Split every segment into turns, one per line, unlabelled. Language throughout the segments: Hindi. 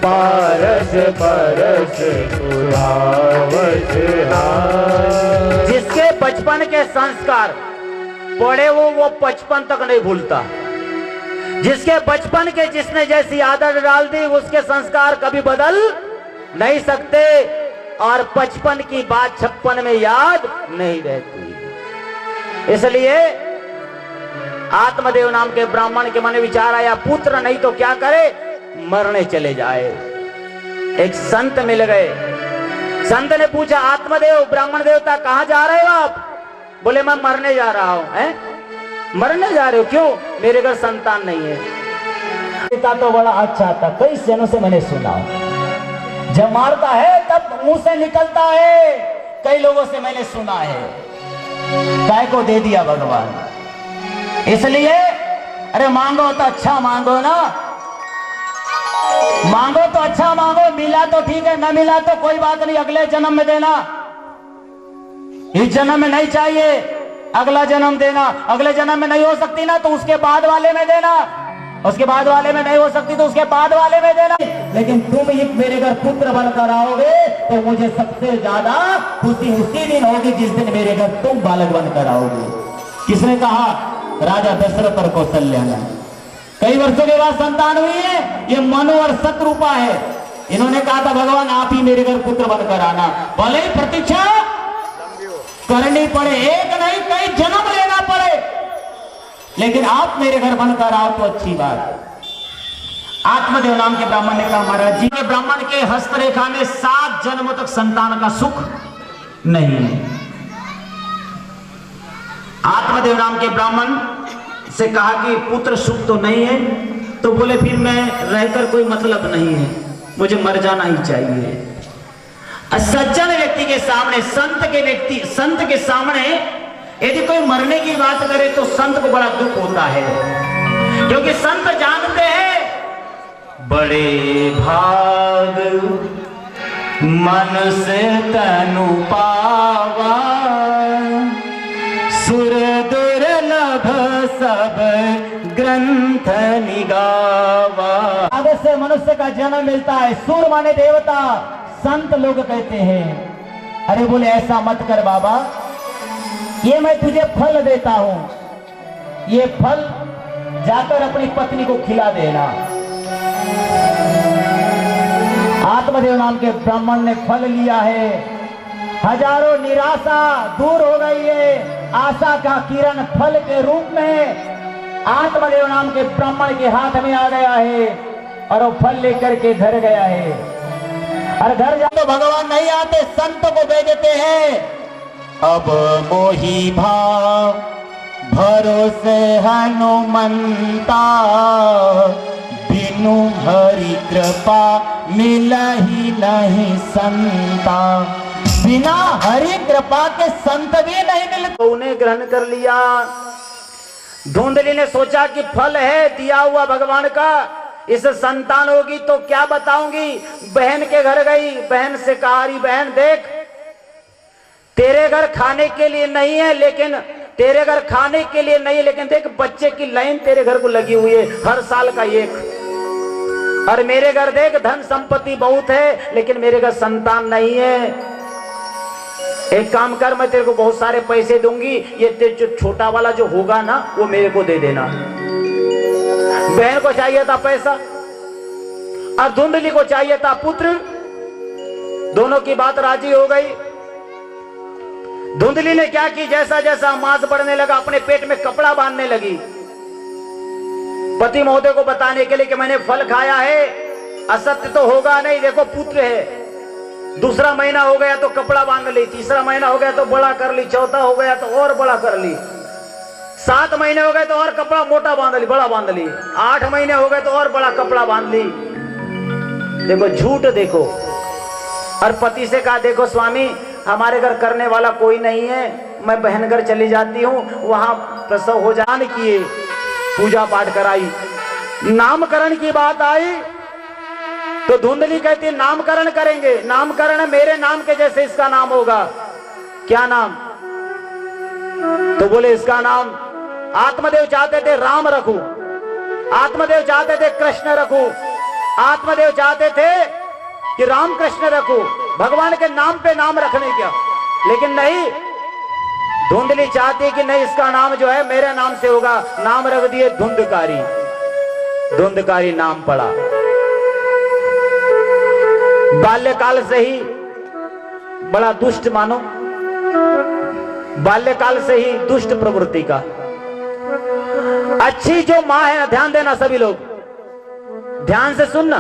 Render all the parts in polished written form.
पारस परस सुधावत हाय।
जिसके बचपन के संस्कार पड़े वो बचपन तक नहीं भूलता। जिसके बचपन के जिसने जैसी आदत डाल दी उसके संस्कार कभी बदल नहीं सकते, और बचपन की बात 56 में याद नहीं रहती। इसलिए आत्मदेव नाम के ब्राह्मण के मन में विचार आया, पुत्र नहीं तो क्या करे, मरने चले जाए। एक संत मिल गए। संत ने पूछा, आत्मदेव ब्राह्मण देवता कहां जा रहे हो आप? बोले मैं मरने जा रहा हूं। हैं, मरने जा रहे हो? क्यों? मेरे घर संतान नहीं है। पिता तो बड़ा अच्छा था, कई जनों से मैंने सुना। जब मारता है तब मुंह से निकलता है, कई लोगों से मैंने सुना है। काय को दे दिया भगवान। इसलिए अरे मांगो तो अच्छा मांगो ना, मांगो तो अच्छा मांगो, मिला तो ठीक है, न मिला तो कोई बात नहीं, अगले जन्म में देना। इस जन्म में नहीं चाहिए, अगला जन्म देना। अगले जन्म में नहीं हो सकती ना तो उसके बाद वाले में देना, उसके बाद वाले में नहीं हो सकती तो उसके बाद वाले में देना। लेकिन तुम ही मेरे घर पुत्र बनकर आओगे तो मुझे सबसे ज्यादा खुशी उसी दिन होगी जिस दिन मेरे घर तुम बालक बनकर आओगे। किसने कहा? राजा दशरथ और कौशल्या ने। कई वर्षों के बाद संतान हुई है। ये मनु और शत्रुपा है। इन्होंने कहा था भगवान आप ही मेरे घर पुत्र बनकर आना, भले ही प्रतीक्षा करनी पड़े, एक नहीं कई जन्म लेना पड़े, लेकिन आप मेरे घर बनकर आओ तो अच्छी बात। आत्मदेव नाम के ब्राह्मण ने कहा, महाराज जी के ब्राह्मण के हस्तरेखा में 7 जन्मों तक संतान का सुख नहीं है। आत्मदेव नाम के ब्राह्मण से कहा कि पुत्र सुख तो नहीं है, तो बोले फिर मैं रहकर कोई मतलब नहीं है, मुझे मर जाना ही चाहिए। सज्जन व्यक्ति के सामने, संत के सामने यदि कोई मरने की बात करे तो संत को बड़ा दुख होता है, क्योंकि संत जानते हैं बड़े भाग मन से तनु पावा, सुर दुर्लभ सब ग्रंथ निगावा। आगे से मनुष्य का जन्म मिलता है। सुर माने देवता, संत लोग कहते हैं अरे बोले ऐसा मत कर बाबा, ये मैं तुझे फल देता हूं, ये फल जाकर अपनी पत्नी को खिला देना। आत्मदेव नाम के ब्राह्मण ने फल लिया है। हजारों निराशा दूर हो गई है। आशा का किरण फल के रूप में आत्मदेव नाम के ब्राह्मण के हाथ में आ गया है और वो फल लेकर के घर गया है। और घर जा तो भगवान नहीं आते, संत को भेजते हैं। अब मोही भाव भरोसे हनुमंता, बिनु हरि कृपा मिलहि नहीं संता। बिना हरि कृपा के संत भी नहीं मिलते। उन्हें ग्रहण कर लिया। धुंधली ने सोचा कि फल है दिया हुआ भगवान का, इसे संतान होगी तो क्या बताऊंगी। बहन के घर गई, बहन से कहा अरे बहन देख, तेरे घर खाने के लिए नहीं है, लेकिन तेरे घर खाने के लिए नहीं, लेकिन देख बच्चे की लाइन तेरे घर को लगी हुई है, हर साल का एक। और मेरे घर देख धन संपत्ति बहुत है, लेकिन मेरे घर संतान नहीं है। एक काम कर, मैं तेरे को बहुत सारे पैसे दूंगी, ये जो छोटा वाला जो होगा ना वो मेरे को दे देना। बहन को चाहिए था पैसा और धुंधली को चाहिए था पुत्र। दोनों की बात राजी हो गई। धुंधली ने क्या की, जैसा जैसा मांस बढ़ने लगा अपने पेट में कपड़ा बांधने लगी, पति महोदय को बताने के लिए कि मैंने फल खाया है, असत्य तो होगा नहीं, देखो पुत्र है। दूसरा महीना हो गया तो कपड़ा बांध ली, तीसरा महीना हो गया तो बड़ा कर ली, चौथा हो गया तो और बड़ा कर ली, 7 महीने हो गए तो और कपड़ा मोटा बांध ली, बड़ा बांध ली, 8 महीने हो गए तो और बड़ा कपड़ा बांध ली। देखो झूठ देखो। और पति से कहा देखो स्वामी हमारे घर करने वाला कोई नहीं है, मैं बहन घर चली जाती हूँ, वहां प्रसव हो जाने किए, पूजा पाठ कराई, नामकरण की बात आई तो धुंधली कहती नामकरण करेंगे, नामकरण मेरे नाम के जैसे इसका नाम होगा। क्या नाम? तो बोले इसका नाम आत्मदेव चाहते थे राम रखूं, आत्मदेव चाहते थे कृष्ण रखूं, आत्मदेव चाहते थे कि रामकृष्ण रखो, भगवान के नाम पे नाम रखने क्या, लेकिन नहीं, धुंधली चाहती कि नहीं, इसका नाम जो है मेरे नाम से होगा। नाम रख दिए धुंधकारी। धुंधकारी नाम पड़ा। बाल्यकाल से ही बड़ा दुष्ट मानो, बाल्यकाल से ही दुष्ट प्रवृत्ति का। अच्छी जो मां है, ध्यान देना सभी लोग, ध्यान से सुनना,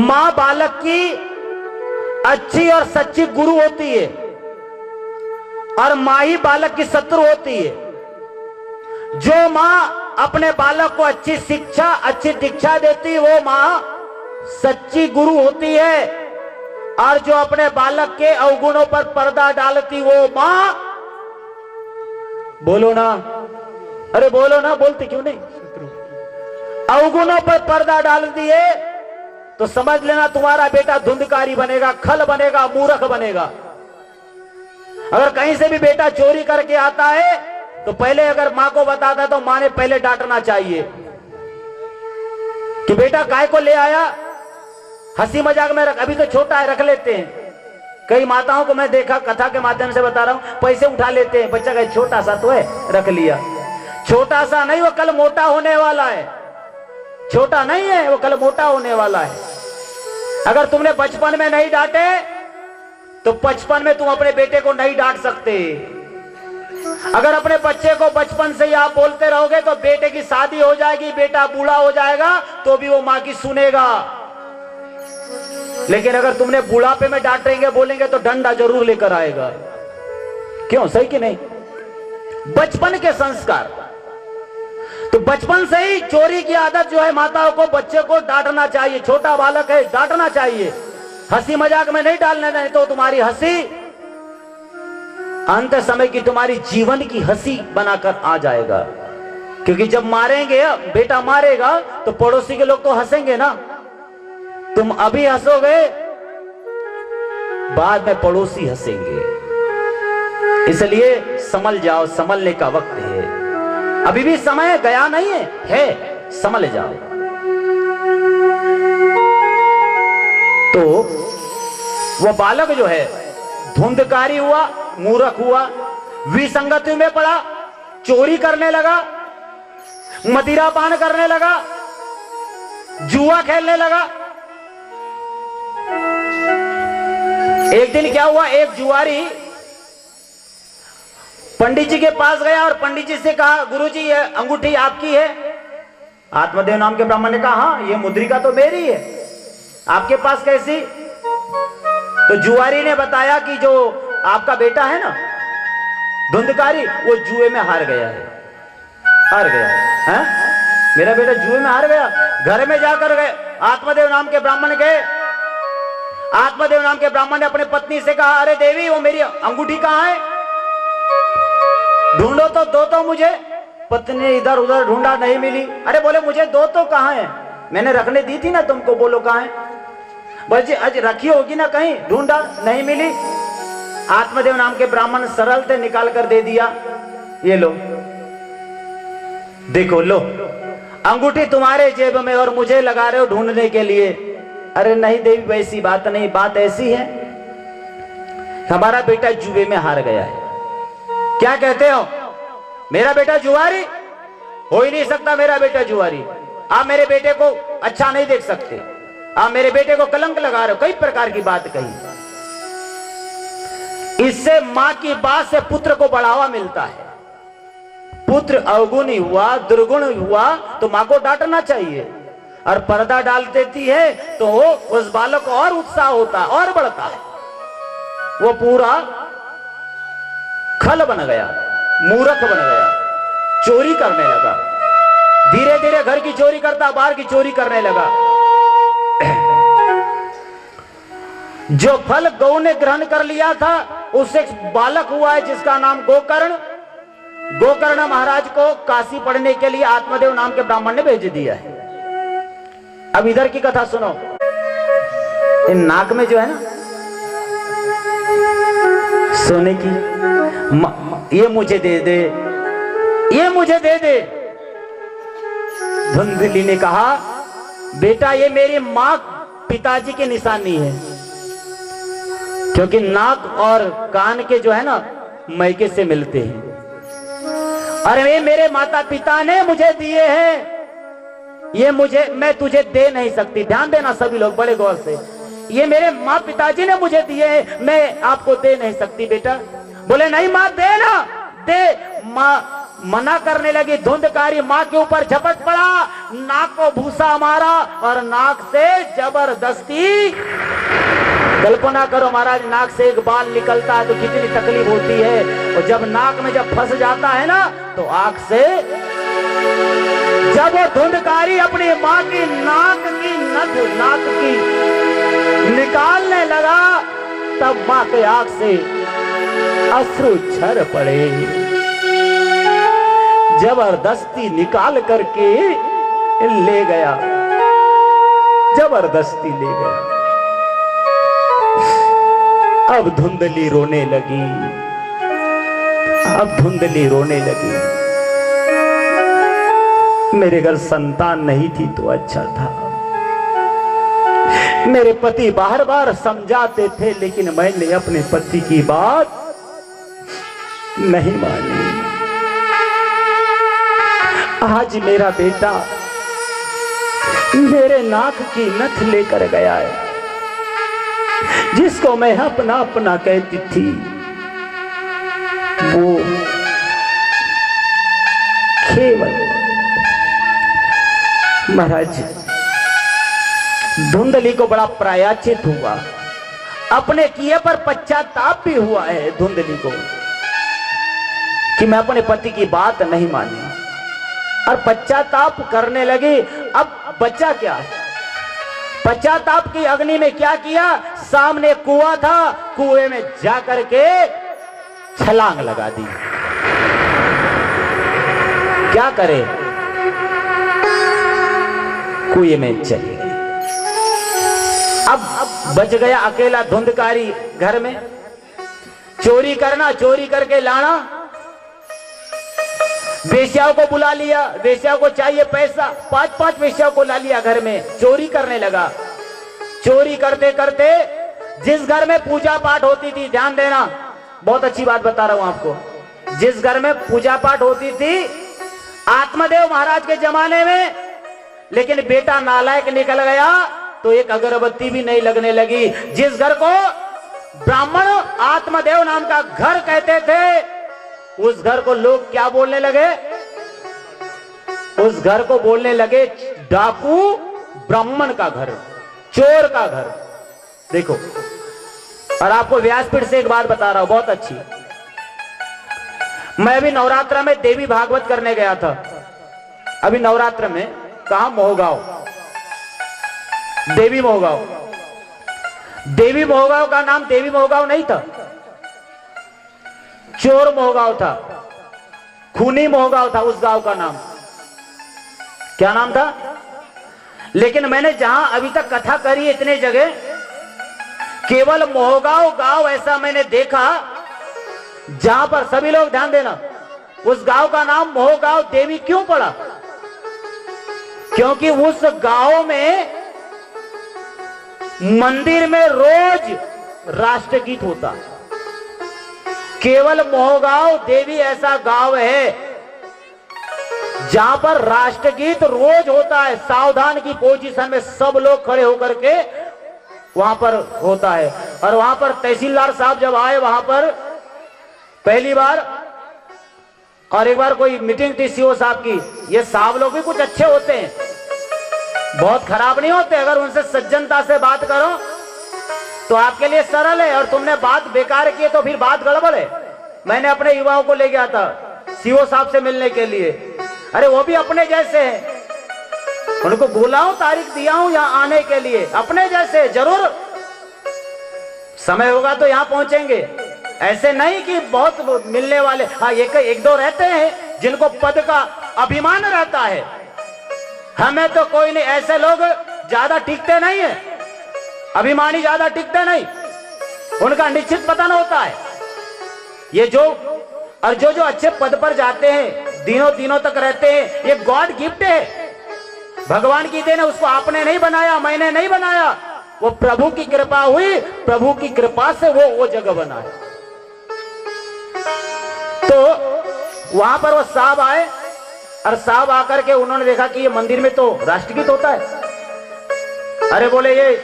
मां बालक की अच्छी और सच्ची गुरु होती है और मां ही बालक की शत्रु होती है। जो मां अपने बालक को अच्छी शिक्षा, अच्छी दीक्षा देती है, वो मां सच्ची गुरु होती है। और जो अपने बालक के अवगुणों पर पर्दा डालती, वो मां, बोलो ना, अरे बोलो ना, बोलते क्यों नहीं, अवगुणों पर पर्दा डाल दिए तो समझ लेना तुम्हारा बेटा धुंधकारी बनेगा, खल बनेगा, मूर्ख बनेगा। अगर कहीं से भी बेटा चोरी करके आता है तो पहले अगर मां को बताता है तो मां ने पहले डांटना चाहिए कि बेटा काय को ले आया, हंसी मजाक में रख, अभी तो छोटा है, रख लेते हैं। कई माताओं को मैं देखा, कथा के माध्यम से बता रहा हूं, पैसे उठा लेते हैं, बच्चा का छोटा सा तो है, रख लिया। छोटा सा नहीं, वो कल मोटा होने वाला है। छोटा नहीं है, वो कल मोटा होने वाला है। अगर तुमने बचपन में नहीं डांटे तो बचपन में तुम अपने बेटे को नहीं डांट सकते। अगर अपने बच्चे को बचपन से ही आप बोलते रहोगे तो बेटे की शादी हो जाएगी, बेटा बूढ़ा हो जाएगा तो भी वो मां की सुनेगा। लेकिन अगर तुमने बुढ़ापे में डांटेंगे, बोलेंगे तो डंडा जरूर लेकर आएगा। क्यों, सही कि नहीं? बचपन के संस्कार। तो बचपन से ही चोरी की आदत जो है, माताओं को बच्चे को डांटना चाहिए। छोटा बालक है, डांटना चाहिए, हंसी मजाक में नहीं डालना, नहीं तो तुम्हारी हंसी अंत समय की तुम्हारी जीवन की हंसी बनाकर आ जाएगा। क्योंकि जब मारेंगे, बेटा मारेगा तो पड़ोसी के लोग तो हंसेंगे ना। तुम अभी हंसोगे, बाद में पड़ोसी हंसेंगे। इसलिए संभल जाओ, संभलने का वक्त है। अभी भी समय गया नहीं है, संभल जाओ। तो वो बालक जो है धुंधकारी हुआ, मूर्ख हुआ, विसंगति में पड़ा, चोरी करने लगा, मदिरा पान करने लगा, जुआ खेलने लगा। एक दिन क्या हुआ, एक जुआरी पंडित जी के पास गया और पंडित जी से कहा, गुरुजी ये अंगूठी आपकी है? आत्मदेव नाम के ब्राह्मण ने कहा, हाँ ये मुद्रिका तो मेरी है, आपके पास कैसी? तो जुआरी ने बताया कि जो आपका बेटा है ना धुंधकारी, वो जुए में हार गया है। हार गया है? मेरा बेटा जुए में हार गया। घर में जाकर गए, आत्मदेव नाम के ब्राह्मण गए। आत्मदेव नाम के ब्राह्मण ने अपने पत्नी से कहा, अरे देवी वो मेरी अंगूठी कहाँ है? ढूंढो तो, दो तो मुझे। पत्नी ने इधर उधर ढूंढा, नहीं मिली। अरे बोले मुझे दो तो कहाँ है? मैंने रखने दी थी ना तुमको, बोलो कहाँ है? बल्कि आज रखी होगी ना कहीं, ढूंढा नहीं मिली। आत्मदेव नाम के ब्राह्मण सरल से निकाल कर दे दिया, ये लो, देखो लो, अंगूठी तुम्हारे जेब में और मुझे लगा रहे हो ढूंढने के लिए। अरे नहीं देवी, वैसी बात नहीं, बात ऐसी है, हमारा बेटा जुए में हार गया है। क्या कहते हो? मेरा बेटा जुआरी? हो ही नहीं सकता मेरा बेटा जुआरी। आप मेरे बेटे को अच्छा नहीं देख सकते, आप मेरे बेटे को कलंक लगा रहे हो। कई प्रकार की बात कही। इससे मां की बात से पुत्र को बढ़ावा मिलता है। पुत्र अवगुणी हुआ, दुर्गुण हुआ तो मां को डांटना चाहिए। और पर्दा डाल देती है तो उस बालक को और उत्साह होता है, और बढ़ता है। वो पूरा खल बन गया, मूर्ख बन गया, चोरी करने लगा। धीरे धीरे घर की चोरी करता, बाहर की चोरी करने लगा। जो फल गौ ने ग्रहण कर लिया था, उससे एक बालक हुआ है जिसका नाम गोकर्ण। गोकर्ण महाराज को काशी पढ़ने के लिए आत्मदेव नाम के ब्राह्मण ने भेज दिया है। अब इधर की कथा सुनो। इन नाक में जो है ना सोने की, ये मुझे दे दे, ये मुझे दे दे। धुंधली ने कहा बेटा ये मेरी माँ पिताजी की निशानी है, क्योंकि नाक और कान के जो है ना मैके से मिलते हैं। और ये मेरे माता पिता ने मुझे दिए हैं, ये मैं तुझे दे नहीं सकती। ध्यान देना सभी लोग बड़े गौर से, ये मेरे माँ पिताजी ने मुझे दिए हैं, मैं आपको दे नहीं सकती बेटा। बोले नहीं माँ दे ना, दे। माँ मना करने लगी। धुंधकारी माँ के ऊपर झपट पड़ा, नाक को भूसा मारा और नाक से जबरदस्ती, कल्पना करो महाराज, नाक से एक बाल निकलता है तो कितनी तकलीफ होती है, और जब नाक में जब फंस जाता है ना तो आंख से, जब वो धुंधकारी अपनी माँ की नाक की निकालने लगा, तब माँ के आंख से अश्रु झर पड़े। जबरदस्ती निकाल करके ले गया, जबरदस्ती ले गया। अब धुंधली रोने लगी, अब धुंधली रोने लगी। मेरे घर संतान नहीं थी तो अच्छा था। मेरे पति बार बार समझाते थे, लेकिन मैंने अपने पति की बात नहीं मानी। आज मेरा बेटा मेरे नाक की नथ लेकर गया है, जिसको मैं अपना अपना कहती थी, वो केवल महाराज धुंधली को बड़ा प्रायश्चित हुआ, अपने किए पर पश्चाताप भी हुआ है धुंधली को, कि मैं अपने पति की बात नहीं मानी, और पश्चाताप करने लगी। अब बच्चा क्या है, पश्चाताप की अग्नि में क्या किया, सामने कुआं था, कुएं में जाकर के छलांग लगा दी। क्या करे, कुएं में चली गई। अब बच गया अकेला धुंधकारी घर में। चोरी करना, चोरी करके लाना, वेश्याओं को बुला लिया, वेश्याओं को चाहिए पैसा, 5-5 वेश्याओं को ला लिया घर में, चोरी करने लगा। चोरी करते करते जिस घर में पूजा पाठ होती थी, ध्यान देना, बहुत अच्छी बात बता रहा हूं आपको, जिस घर में पूजा पाठ होती थी आत्मदेव महाराज के जमाने में, लेकिन बेटा नालायक निकल गया तो एक अगरबत्ती भी नहीं लगने लगी। जिस घर को ब्राह्मण आत्मदेव नाम का घर कहते थे, उस घर को लोग क्या बोलने लगे, उस घर को बोलने लगे डाकू ब्राह्मण का घर, चोर का घर। देखो, और आपको व्यासपीठ से एक बात बता रहा हूं बहुत अच्छी। मैं अभी नवरात्र में देवी भागवत करने गया था, अभी नवरात्र में, कहा, मोहगांव, देवी मोहगांव। देवी मोहगांव का नाम देवी मोहगांव नहीं था, चोर मोहगांव था, खूनी मोहगांव था उस गांव का नाम। क्या नाम था? लेकिन मैंने जहां अभी तक कथा करी इतने जगह, केवल मोहगांव गांव ऐसा मैंने देखा जहां पर, सभी लोग ध्यान देना, उस गांव का नाम मोहगांव देवी क्यों पड़ा? क्योंकि उस गांव में मंदिर में रोज राष्ट्रगीत होता। केवल मोहगांव देवी ऐसा गांव है जहां पर राष्ट्रगीत रोज होता है, सावधान की पोजीशन में सब लोग खड़े होकर के वहां पर होता है। और वहां पर तहसीलदार साहब जब आए वहां पर पहली बार, और एक बार कोई मीटिंग थी सीओ साहब की, ये साहब लोग भी कुछ अच्छे होते हैं, बहुत खराब नहीं होते, अगर उनसे सज्जनता से बात करो तो आपके लिए सरल है, और तुमने बात बेकार की तो फिर बात गड़बड़ है। मैंने अपने युवाओं को ले गया था सीओ साहब से मिलने के लिए, अरे वो भी अपने जैसे हैं, उनको बोला हूं, तारीख दिया हूं यहां आने के लिए, अपने जैसे, जरूर समय होगा तो यहां पहुंचेंगे। ऐसे नहीं कि बहुत मिलने वाले, हाँ एक दो रहते हैं जिनको पद का अभिमान रहता है, हमें तो कोई नहीं, ऐसे लोग ज्यादा टिकते नहीं है, अभिमानी ज्यादा टिकते नहीं, उनका निश्चित पतन होता है। ये जो और जो अच्छे पद पर जाते हैं, दिनों दिनों तक रहते हैं, ये गॉड गिफ्ट है। भगवान की देन है, उसको आपने नहीं बनाया, मैंने नहीं बनाया, वो प्रभु की कृपा हुई, प्रभु की कृपा से वो जगह बना है। तो वहां पर वो साहब आए और साहब आकर के उन्होंने देखा कि ये मंदिर में तो राष्ट्रगीत होता है। अरे बोले ये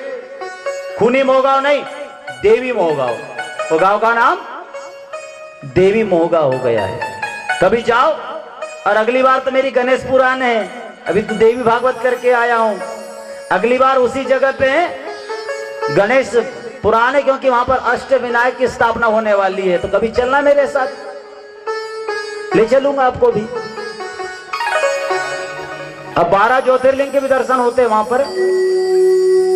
खूनी मोहगांव नहीं, देवी मोहगांव, वो गांव का नाम देवी मोहगांव हो गया है। कभी जाओ, और अगली बार तो मेरी गणेश पुराण है, अभी तो देवी भागवत करके आया हूं, अगली बार उसी जगह पे गणेश पुराण है, क्योंकि वहां पर अष्ट विनायक की स्थापना होने वाली है। तो कभी चलना मेरे साथ, ले चलूंगा आपको भी। अब 12 ज्योतिर्लिंग के भी दर्शन होते हैं वहां पर,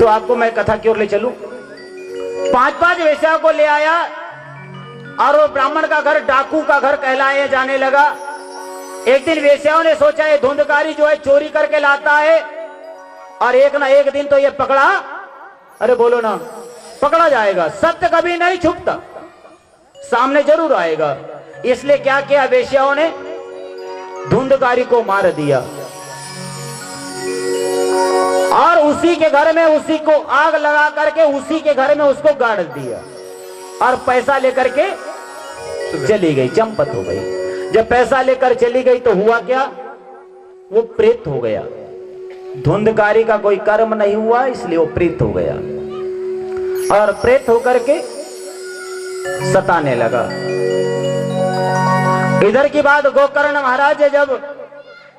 तो आपको मैं कथा की ओर ले चलूं। 5-5 वेश्याओं को ले आया, और वो ब्राह्मण का घर डाकू का घर कहलाए जाने लगा। एक दिन वेश्याओं ने सोचा ये धुंधकारी जो है चोरी करके लाता है, और एक ना एक दिन तो ये पकड़ा, अरे बोलो ना, पकड़ा जाएगा। सत्य कभी नहीं छुपता, सामने जरूर आएगा। इसलिए क्या किया वेश्याओं ने, धुंधकारी को मार दिया, और उसी के घर में उसी को आग लगा करके उसी के घर में उसको गाड़ दिया, और पैसा लेकर के चली गई, चंपत हो गई। जब पैसा लेकर चली गई तो हुआ क्या, वो प्रेत हो गया। धुंधकारी का कोई कर्म नहीं हुआ, इसलिए वो प्रेत हो गया, और प्रेत होकर के सताने लगा। इधर की बात, गोकर्ण महाराज जब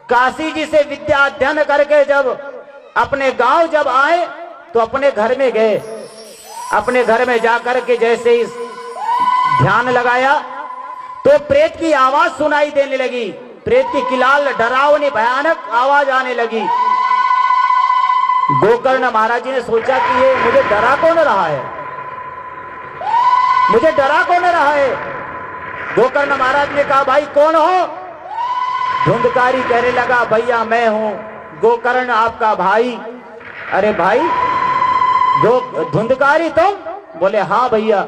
काशी जी से विद्या अध्ययन करके जब अपने गांव जब आए, तो अपने घर में गए। अपने घर में जाकर के जैसे ही ध्यान लगाया, तो प्रेत की आवाज सुनाई देने लगी। प्रेत की किलाल डरावनी भयानक आवाज आने लगी। गोकर्ण महाराज जी ने सोचा कि ये मुझे डरा कौन रहा है, मुझे डरा कौन रहा है। गोकर्ण महाराज ने कहा, भाई कौन हो? धुंधकारी कहने लगा, भैया मैं हूं गोकर्ण, आपका भाई। अरे भाई धुंधकारी तुम? बोले हाँ भैया।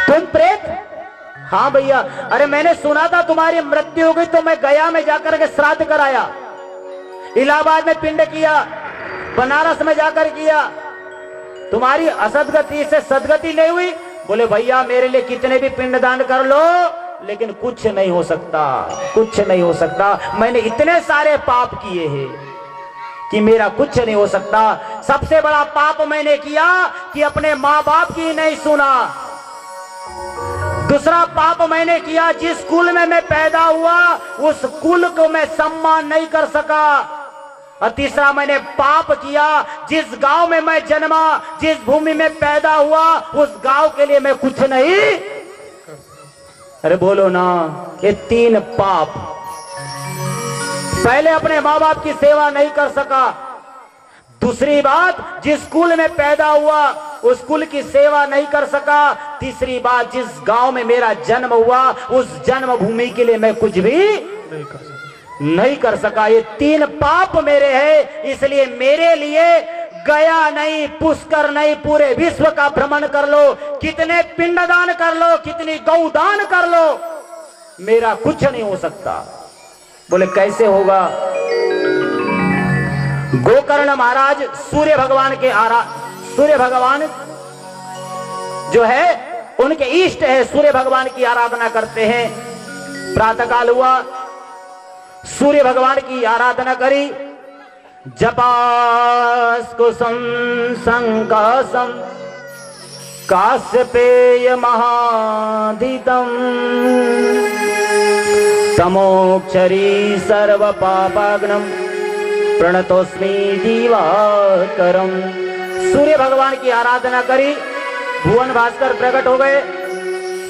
तुम प्रेत? हाँ भैया। अरे मैंने सुना था तुम्हारी मृत्यु हो गई, तो मैं गया में जाकर के श्राद्ध कराया, इलाहाबाद में पिंड किया, बनारस में जाकर किया, तुम्हारी असदगति से सदगति नहीं हुई। बोले भैया मेरे लिए कितने भी पिंड दान कर लो, लेकिन कुछ नहीं हो सकता, कुछ नहीं हो सकता। मैंने इतने सारे पाप किए हैं कि मेरा कुछ नहीं हो सकता। सबसे बड़ा पाप मैंने किया कि अपने माँ बाप की नहीं सुना। दूसरा पाप मैंने किया, जिस कुल में मैं पैदा हुआ उस कुल को मैं सम्मान नहीं कर सका। और तीसरा मैंने पाप किया, जिस गांव में मैं जन्मा, जिस भूमि में पैदा हुआ, उस गांव के लिए मैं कुछ नहीं। अरे बोलो ना, ये 3 पाप। पहले अपने माँ बाप की सेवा नहीं कर सका, दूसरी बात जिस कुल में पैदा हुआ उस कुल की सेवा नहीं कर सका, तीसरी बात जिस गांव में मेरा जन्म हुआ उस जन्म भूमि के लिए मैं कुछ भी नहीं कर सका। ये 3 पाप मेरे हैं, इसलिए मेरे लिए गया नहीं, पुष्कर नहीं, पूरे विश्व का भ्रमण कर लो, कितने पिंडदान कर लो, कितनी गौदान कर लो, मेरा कुछ नहीं हो सकता। बोले कैसे होगा? गोकर्ण महाराज सूर्य भगवान के सूर्य भगवान जो है उनके इष्ट है, सूर्य भगवान की आराधना करते हैं। प्रातःकाल हुआ, सूर्य भगवान की आराधना करी, जपास कुसुम संकासम काश्यपेय महादितम तमोक्षरी सर्व पापाग्नम प्रणतोस्मि दिवाकरम। सूर्य भगवान की आराधना करी, भुवन भास्कर प्रकट हो गए।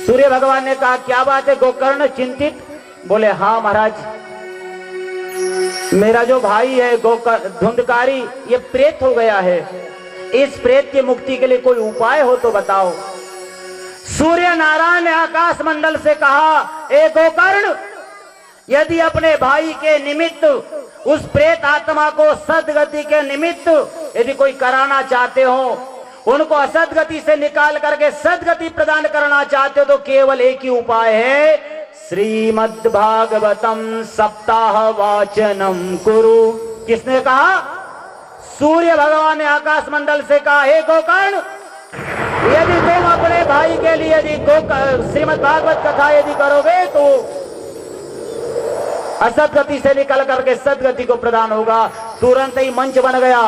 सूर्य भगवान ने कहा क्या बात है गोकर्ण, चिंतित? बोले हाँ महाराज, मेरा जो भाई है धुंधकारी ये प्रेत हो गया है, इस प्रेत की मुक्ति के लिए कोई उपाय हो तो बताओ। सूर्य नारायण ने आकाश मंडल से कहा, ए गोकर्ण, यदि अपने भाई के निमित्त उस प्रेत आत्मा को सदगति के निमित्त यदि कोई कराना चाहते हो, उनको असदगति से निकाल करके सदगति प्रदान करना चाहते हो, तो केवल एक ही उपाय है, श्रीमद्भागवतम सप्ताह वाचनम कुरु। किसने कहा? सूर्य भगवान ने आकाश मंडल से कहा, हे गोकर्ण, यदि तुम अपने भाई के लिए यदि श्रीमद् भागवत कथा यदि करोगे तो असदगति से निकल करके सदगति को प्रदान होगा। तुरंत ही मंच बन गया।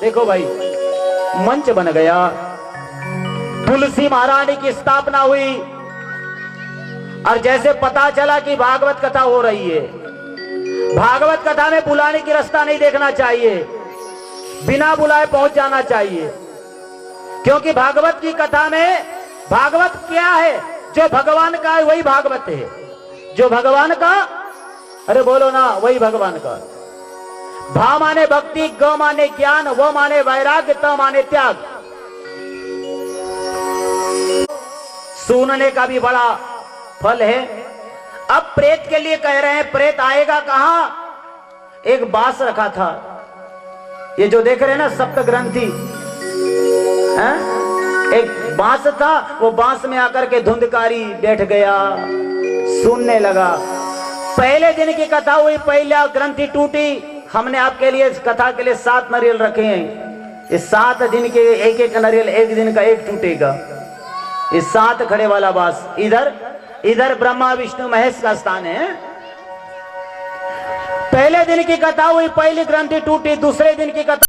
देखो भाई, मंच बन गया। तुलसी महारानी की स्थापना हुई और जैसे पता चला कि भागवत कथा हो रही है, भागवत कथा में बुलाने की रास्ता नहीं देखना चाहिए, बिना बुलाए पहुंच जाना चाहिए। क्योंकि भागवत की कथा में, भागवत क्या है? जो भगवान का है वही भागवत है। जो भगवान का, अरे बोलो ना, वही भगवान का। भा माने भक्ति, ग माने ज्ञान, वो माने वैराग्य, त माने त्याग। सुनने का भी बड़ा फल है। अब प्रेत के लिए कह रहे हैं, प्रेत आएगा कहां? एक बांस रखा था, ये जो देख रहे हैं ना सप्त ग्रंथि, एक बांस था, वो बांस में आकर के धुंधकारी बैठ गया, सुनने लगा। पहले दिन की कथा हुई, पहला ग्रंथि टूटी। हमने आपके लिए इस कथा के लिए 7 नारियल रखे हैं। इस 7 दिन के एक एक नारियल, एक दिन का एक टूटेगा। इस 7 खड़े वाला बांस, इधर ब्रह्मा विष्णु महेश का स्थान है। पहले दिन की कथा हुई, पहली ग्रंथि टूटी। दूसरे दिन की कथा